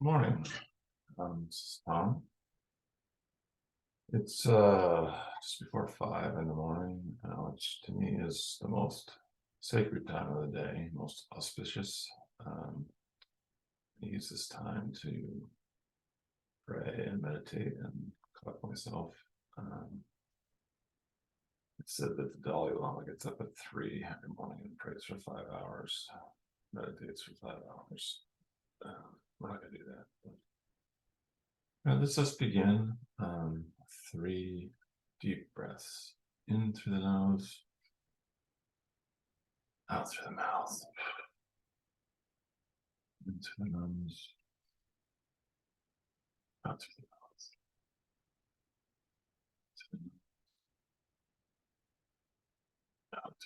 Morning. This is Tom. It's just before 5 in the morning, which to me is the most sacred time of the day, most auspicious. I use this time to pray and meditate and collect myself. It's said that the Dalai Lama gets up at 3 every morning and prays for 5 hours, meditates for 5 hours. We're not going to do that. But let's just begin. 3 deep breaths in through the nose, out through the mouth, in through the nose, out through the mouth, through the nose, out.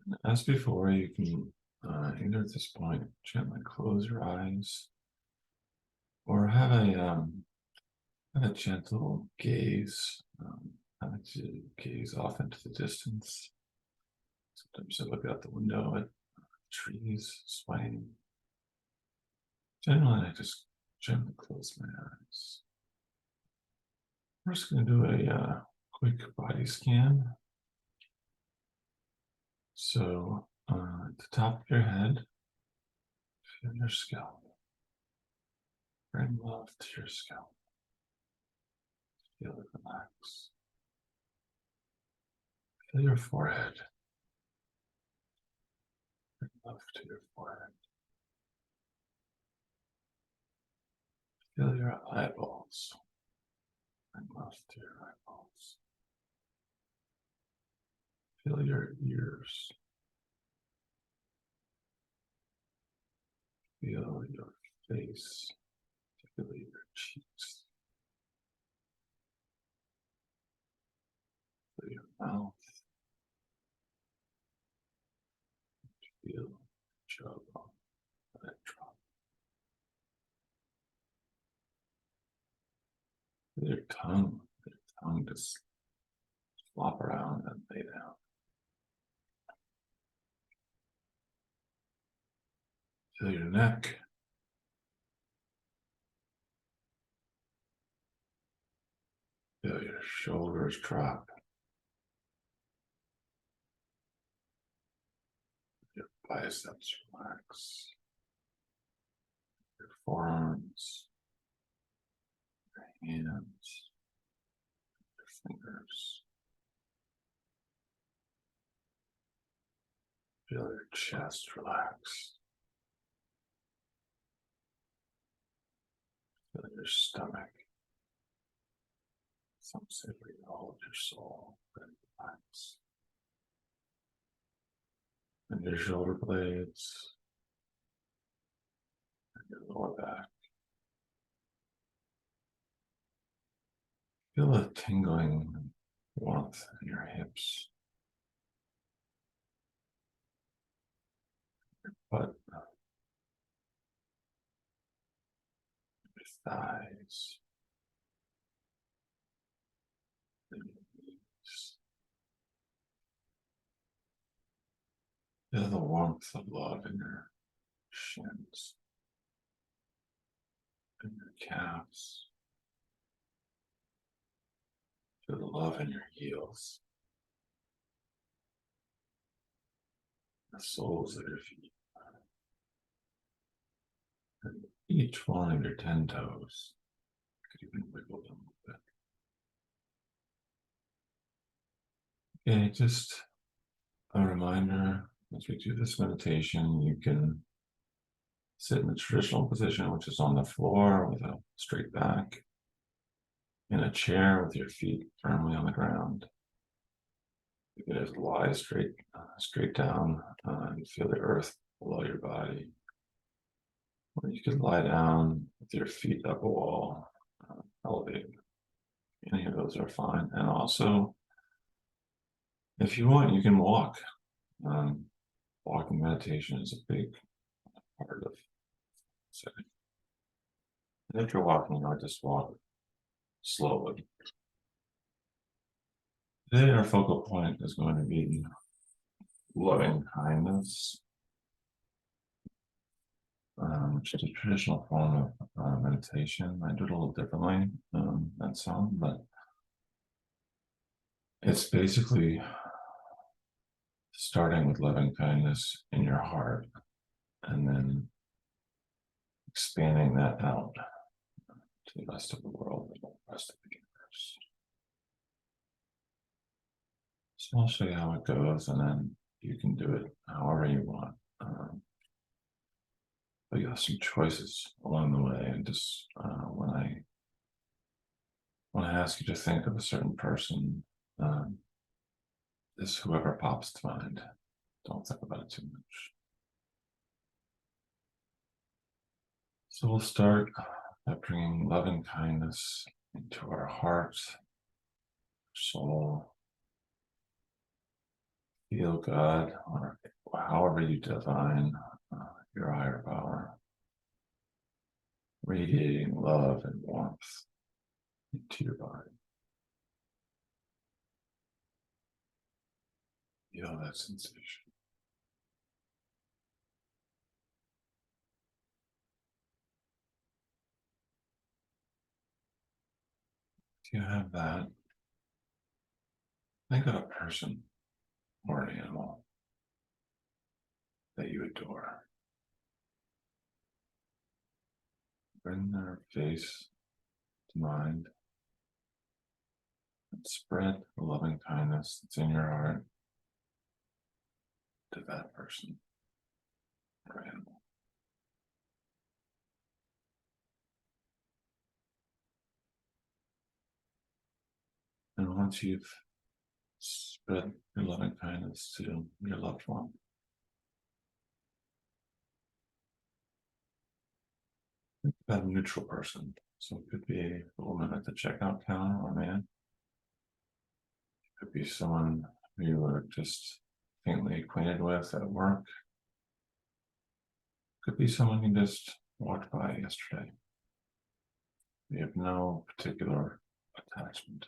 And as before, you can either at this point gently close your eyes, or have a gentle gaze. I like to gaze off into the distance. Sometimes I look out the window at trees swaying. Generally, I just gently close my eyes. We're just going to do a quick body scan. So, at the top of your head, feel your scalp. Bring love to your scalp. Feel it relax. Feel your forehead. Bring love to your forehead. Feel your eyeballs. Bring love to your eyeballs. Feel your ears. Feel your face. Feel your cheeks. Feel your mouth. Feel your jawbone. Let it drop. Feel your tongue. Let your tongue just flop around and lay down. Feel your neck. Feel your shoulders drop. Your biceps relax. Your forearms. Your hands. Your fingers. Feel your chest relax. Feel your stomach. Some say breathe all of your soul, but relax. And your shoulder blades. And your lower back. Feel a tingling warmth in your hips. Your butt. Your thighs. And your knees. Feel the warmth of love in your shins. In your calves. Feel the love in your heels. The soles of your feet. And each one of your 10 toes. You could even wiggle them a bit. Okay, just a reminder, as we do this meditation, you can sit in the traditional position, which is on the floor with a straight back, in a chair with your feet firmly on the ground. You can just lie straight down and feel the earth below your body. Or you can lie down with your feet up a wall, elevated. Any of those are fine. And also, if you want, you can walk. Walking meditation is a big part of setting. And if you're walking, I just walk slowly. Today, our focal point is going to be loving kindness, which is a traditional form of meditation. I do it a little differently than some, but it's basically starting with loving kindness in your heart and then expanding that out to the rest of the world and the rest of the universe. So I'll show you how it goes, and then you can do it however you want. But you have some choices along the way, and just when I ask you to think of a certain person, just whoever pops to mind. Don't think about it too much. So we'll start by bringing love and kindness into our heart, soul. Feel God, or however you define your higher power, radiating love and warmth into your body. Feel that sensation. If you have that, think of a person or an animal that you adore. Bring their face to mind and spread the loving kindness that's in your heart to that person or animal. And once you've spread your loving kindness to your loved one, think about a neutral person. So it could be a woman at the checkout counter or a man. It could be someone who you were just faintly acquainted with at work. It could be someone you just walked by yesterday. You have no particular attachment.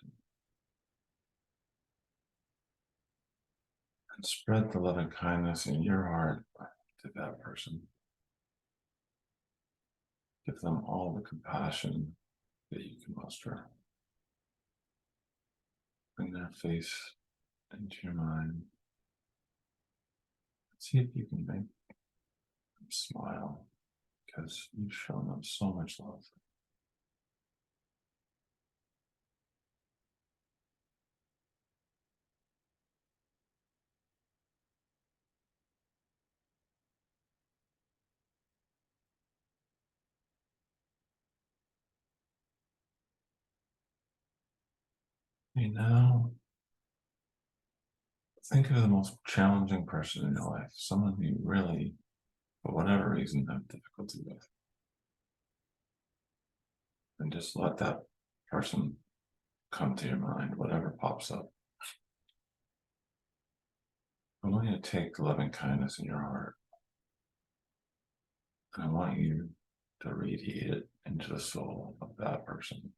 And spread the love and kindness in your heart to that person. Give them all the compassion that you can muster. Bring their face into your mind. See if you can make them smile, because you've shown them so much love. And now, think of the most challenging person in your life, someone who you really, for whatever reason, have difficulty with. And just let that person come to your mind, whatever pops up. I want you to take the loving kindness in your heart, and I want you to radiate it into the soul of that person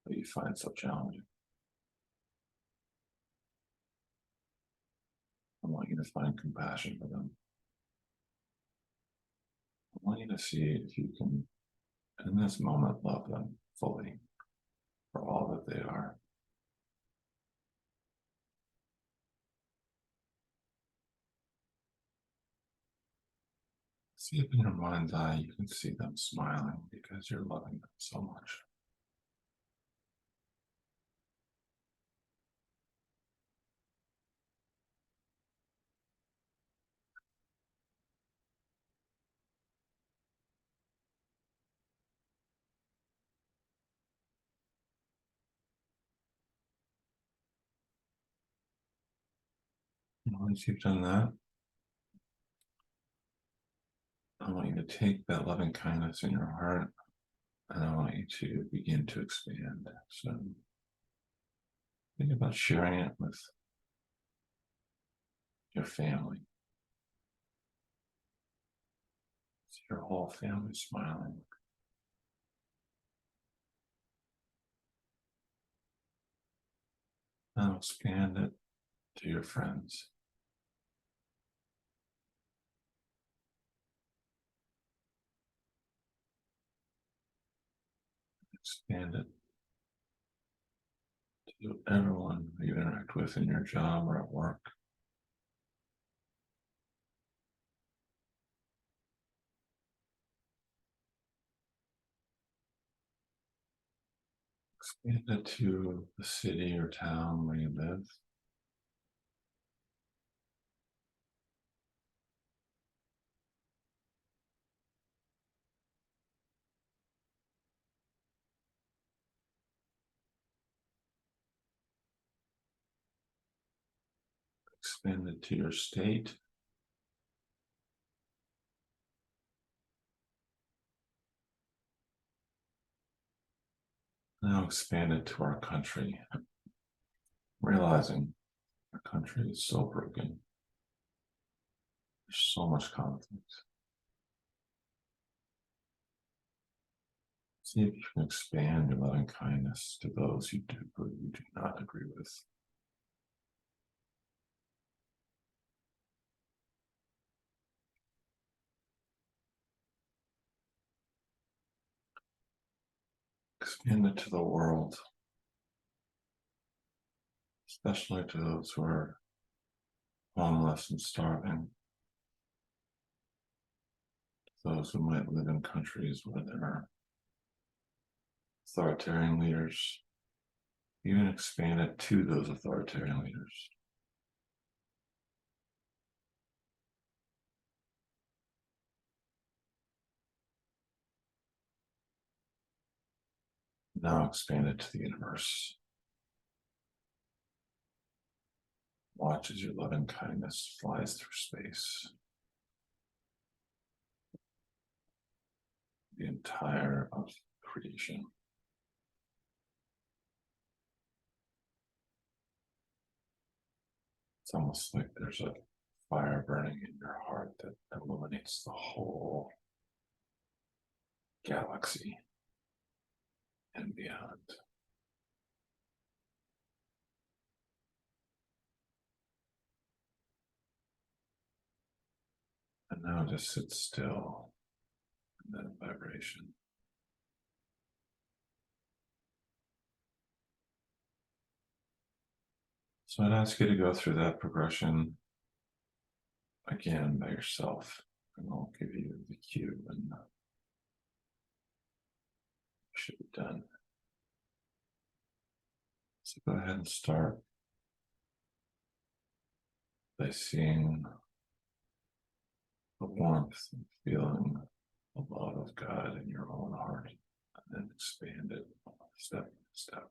that you find so challenging. I want you to find compassion for them. I want you to see if you can, in this moment, love them fully for all that they are. See if in your mind's eye you can see them smiling because you're loving them so much. And once you've done that, I want you to take that loving kindness in your heart, and I want you to begin to expand. So think about sharing it with your family. See your whole family smiling. Now expand it to your friends. Expand it to everyone you interact with in your job or at work. Expand it to the city or town where you live. Expand it to your state. Now expand it to our country, realizing our country is so broken. There's so much conflict. See if you can expand your loving kindness to those you do not agree with. Expand it to the world, especially to those who are homeless and starving, those who might live in countries where there are authoritarian leaders. Even expand it to those authoritarian leaders. Now expand it to the universe. Watch as your loving kindness flies through space. The entire of creation. It's almost like there's a fire burning in your heart that illuminates the whole galaxy and beyond. And now just sit still in that vibration. So I'd ask you to go through that progression again by yourself, and I'll give you the cue when you should be done. So go ahead and start by seeing the warmth and feeling the love of God in your own heart, and then expand it step by step.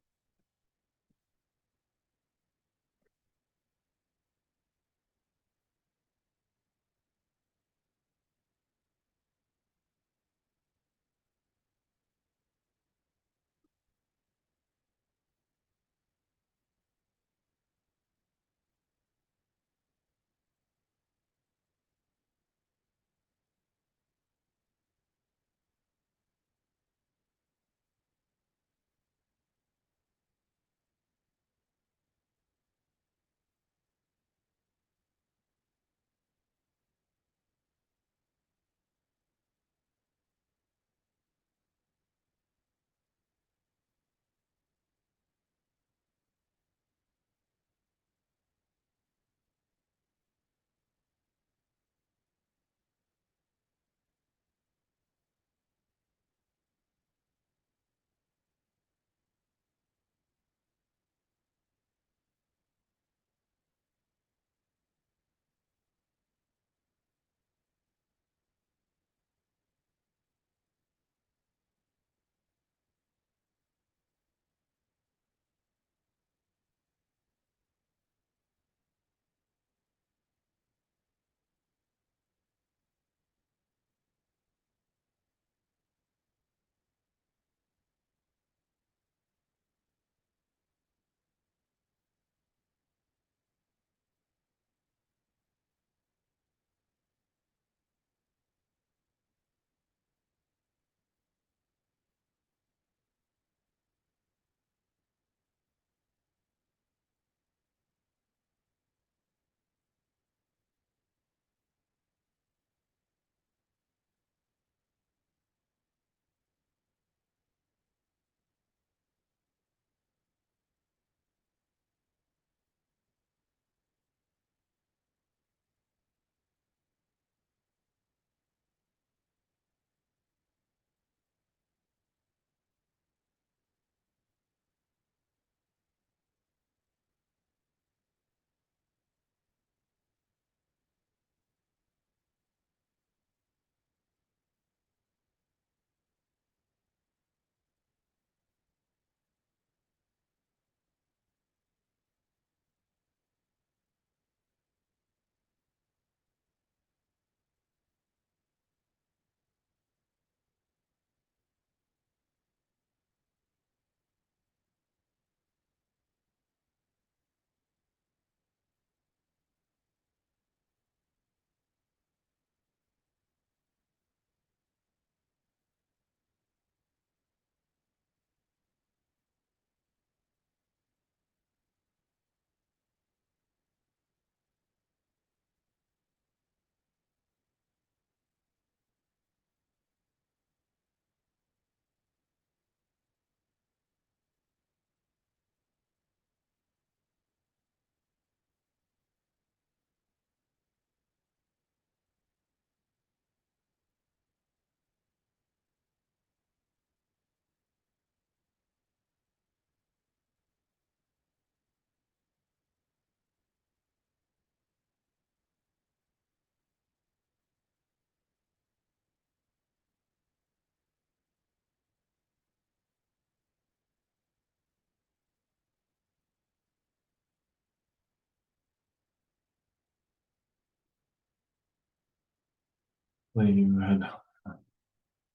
You had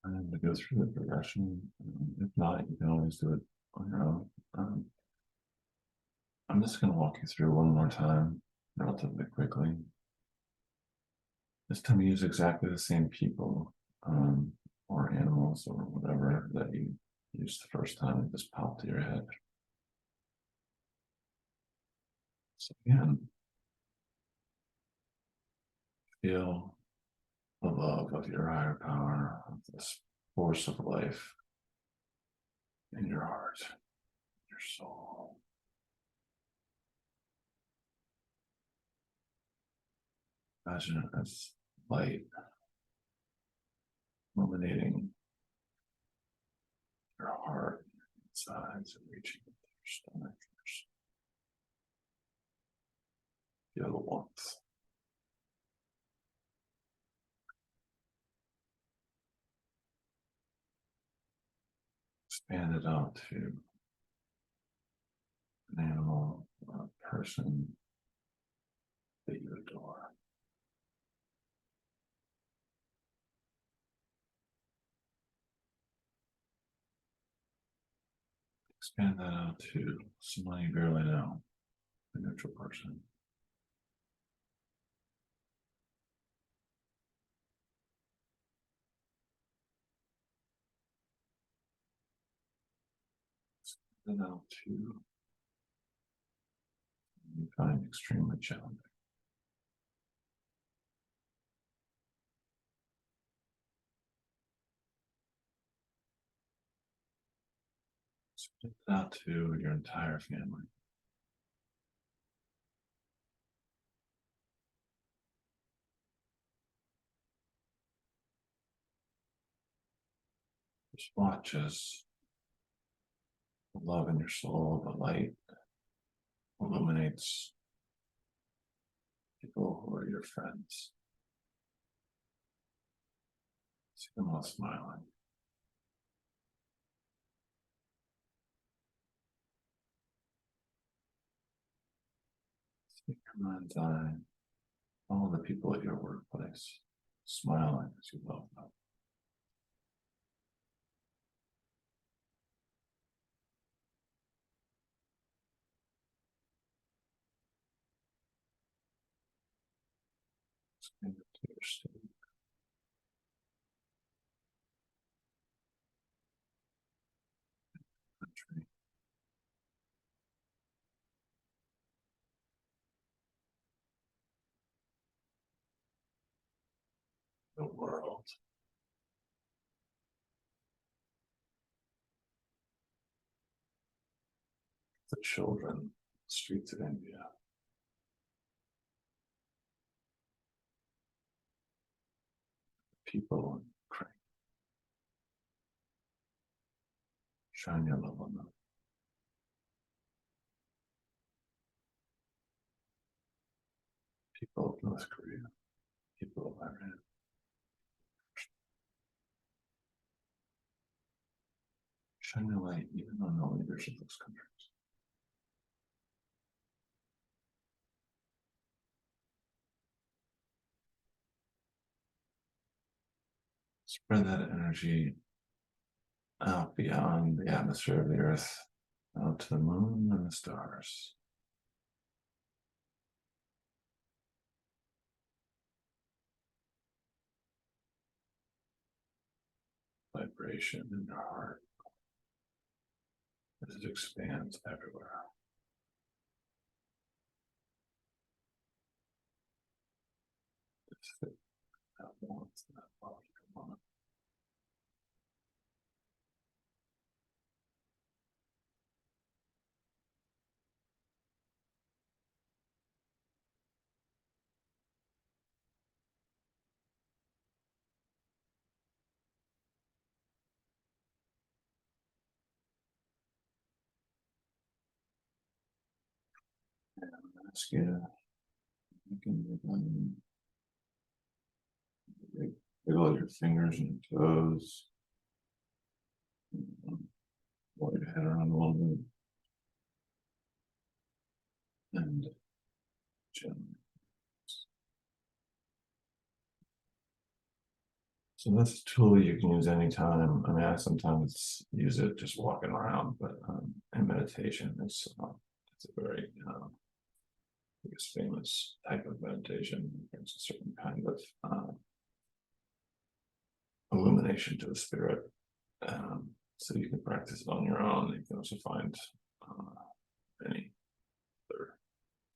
time to go through the progression. If not, you can always do it on your own. I'm just going to walk you through one more time, relatively quickly. This time, use exactly the same people or animals or whatever that you used the first time. It just popped to your head. So again, feel the love of your higher power, of this force of life in your heart, your soul. Imagine it as light illuminating your heart, insides, and reaching into your stomach. Feel the warmth. Expand it out to an animal or a person that you adore. Expand that out to someone you barely know, a neutral person. Expand that out to you find extremely challenging. Expand it out to your entire family. Just watch as the love in your soul, the light illuminates people who are your friends. See them all smiling. See your mind's eye, all the people at your workplace smiling as you love them. Expand it to your state, country, the world. The children, the streets of India, people in Ukraine. Shine your love on them. People of North Korea, people of Iran. Shine your light even on the leaders of those countries. Spread that energy out beyond the atmosphere of the earth, out to the moon and the stars. Vibration in your heart as it expands everywhere. Just that warmth, that love, come on. And I'm going to ask you to wiggle your fingers and your toes. Roll your head around a little bit. And gently So that's a tool you can use anytime. I mean, I sometimes use it just walking around, but in meditation, it's a very I guess famous type of meditation. It's a certain kind of illumination to the spirit. So you can practice it on your own. You can also find any other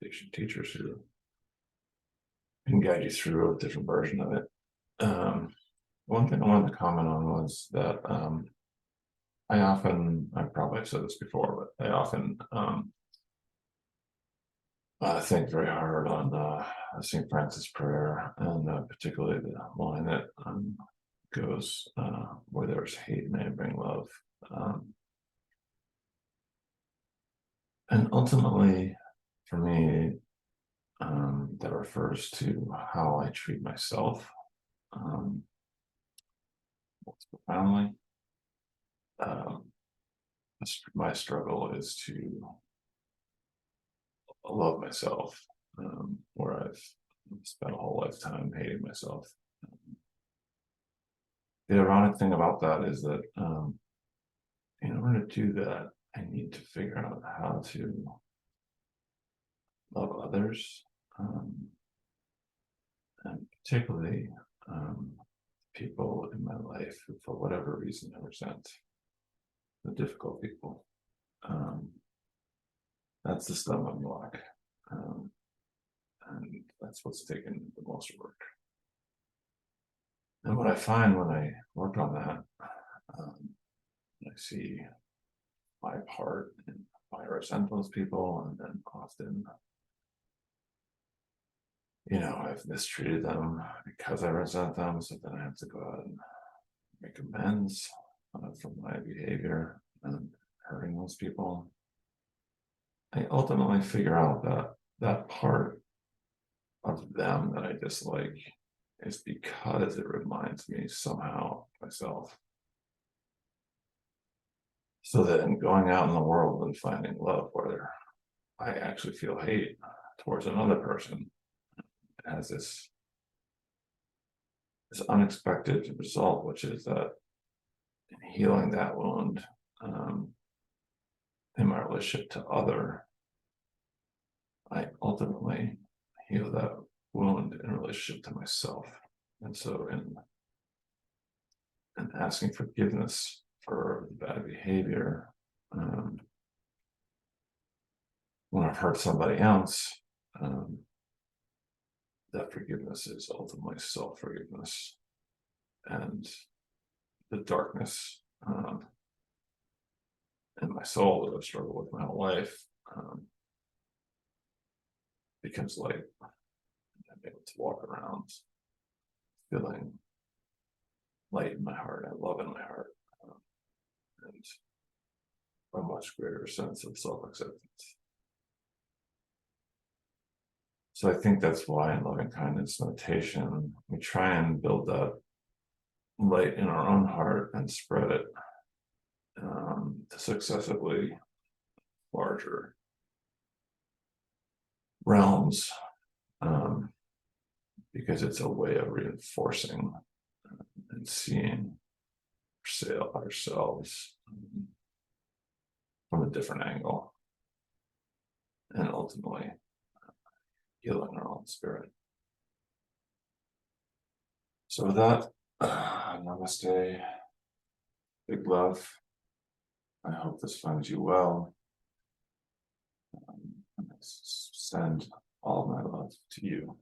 meditation teachers who can guide you through a different version of it. One thing I wanted to comment on was that I probably said this before, but I often think very hard on St. Francis prayer, and particularly the line that goes, where there's hate, may I bring love. And ultimately, for me, that refers to how I treat myself most profoundly. My struggle is to love myself, where I've spent a whole lifetime hating myself. The ironic thing about that is that in order to do that, I need to figure out how to love others, and particularly people in my life who, for whatever reason, I resent, the difficult people. That's the stumbling block, and that's what's taken the most work. And what I find when I work on that, I see my part and why I resent those people, and then often, I've mistreated them because I resent them, so then I have to go out and make amends for my behavior and hurting those people. I ultimately figure out that that part of them that I dislike is because it reminds me somehow of myself. So then going out in the world and finding love where I actually feel hate towards another person has this unexpected result, which is that in healing that wound, in my relationship to other, I ultimately heal that wound in relationship to myself. And so in asking forgiveness for the bad behavior, when I've hurt somebody else, that forgiveness is ultimately self-forgiveness, and the darkness in my soul that I've struggled with my whole life becomes light. I'm able to walk around feeling light in my heart and love in my heart, and a much greater sense of self-acceptance. So I think that's why in loving kindness meditation, we try and build that light in our own heart and spread it to successively larger realms, because it's a way of reinforcing and seeing ourselves from a different angle, and ultimately healing our own spirit. So with that, namaste, big love. I hope this finds you well. And I send all my love to you.